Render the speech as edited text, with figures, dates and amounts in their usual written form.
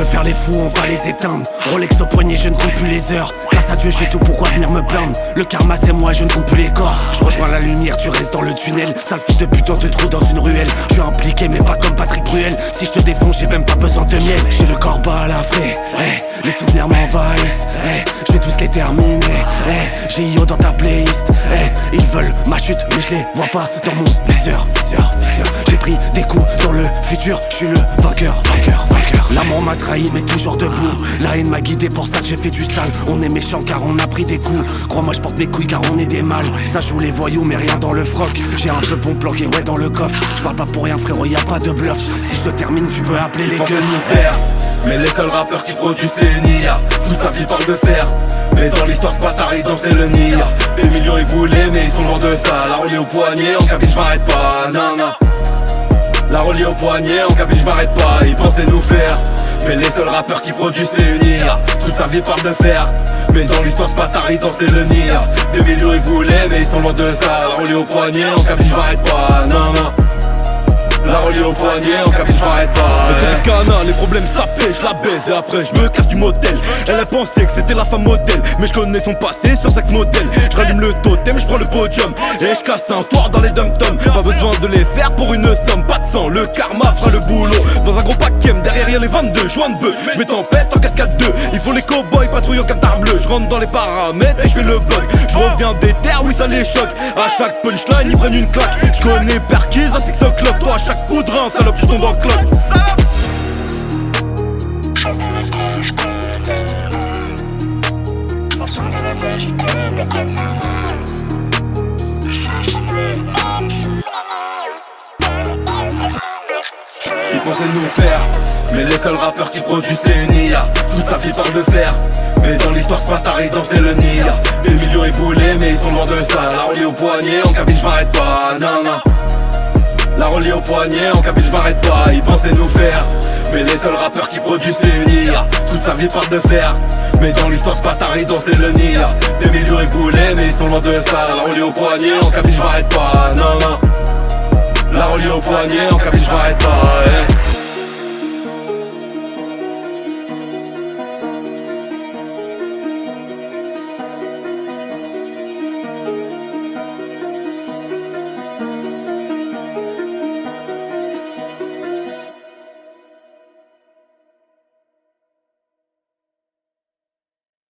faire les fous, on va les éteindre. Rolex au poignet, je ne compte plus les heures. Grâce à Dieu j'ai tout, pourquoi venir me plaindre? Le karma c'est moi, je ne compte plus les corps. Je rejoins la lumière, tu restes dans le tunnel. Sale fils de pute, on te trouve dans une ruelle. Je suis impliqué mais pas comme Patrick Bruel. Si je te défonce, j'ai même pas besoin de miel. J'ai le corps bas à la frais, les souvenirs m'envahissent, je vais tous les terminer, j'ai IO dans ta playlist, ils veulent ma chute mais je les vois pas dans mon viseur. J'ai pris des coups dans le futur, je suis le vainqueur. L'amour m'a trahi mais toujours debout. La haine m'a guidé, pour ça que j'ai fait du sale. On est méchant car on a pris des coups. Crois-moi je porte mes couilles car on est des mâles. Ça joue les voyous mais rien dans le froc. J'ai un peu bon planqué ouais dans le coffre. Je parle pas pour rien frérot, y'a pas de bluff. Si je te termine tu peux appeler les gueules. Nous faire, mais les seuls rappeurs qui produisent c'est Nia. Toute sa vie parle de fer, mais dans l'histoire ce bâtard il dansait le Nia. Des millions ils voulaient mais ils sont loin de ça. La reliée au poignet, en cabine j'm'arrête pas, non. La reliée au poignet, en cabine j'm'arrête pas. Ils pensaient nous faire, mais les seuls rappeurs qui produisent c'est Nia. Toute sa vie parle de fer, mais dans l'histoire ce bâtard il dansait le Nia. Des millions ils voulaient mais ils sont loin de ça. La reliée au poignet, en cabine j'm'arrête pas, non. La reliée au poignet, en cabine j'm'arrête pas. Le service Cana, les problèmes sapés, je la baise et après je me casse du modèle. Elle a pensé que c'était la femme modèle, mais je connais son passé sur sex modèle. Je rallume le totem, je prends le podium et je casse un toit dans les dum-toms. Pas besoin de les faire pour une somme, pas de sang, le karma fera le boulot. Dans un gros paquet, derrière y'a les 22 joints de bœuf. Je mets tempête en 4-4-2, il faut les cowboys patrouillant comme tard bleu. Je rentre dans les paramètres et je fais le bloc. Je reviens des terres, oui ça les choque. À chaque punchline ils prennent une claque. Je connais Perkis, un six o'clock. Toi à chaque coup de rein, salope, je tombe en cloque. Ils pensaient nous faire, mais les seuls rappeurs qui produisent c'est Nia. Toute sa vie parle de fer, mais dans l'histoire ce bâtard il dansait le Nia. Des millions ils voulaient mais ils sont loin de ça. La reliée au poignet, en cabine j'm'arrête pas, non. La reliée au poignet, en cabine j'm'arrête pas. Ils pensaient nous faire, mais les seuls rappeurs qui produisent c'est Nia. Toute sa vie parle de fer, mais dans l'histoire ce bâtard il dansait le Nia. Des millions ils voulaient mais ils sont loin de ça. La reliée au poignet, en cabine j'm'arrête pas, non. La reliée au poignet, en cabine j'm'arrête pas,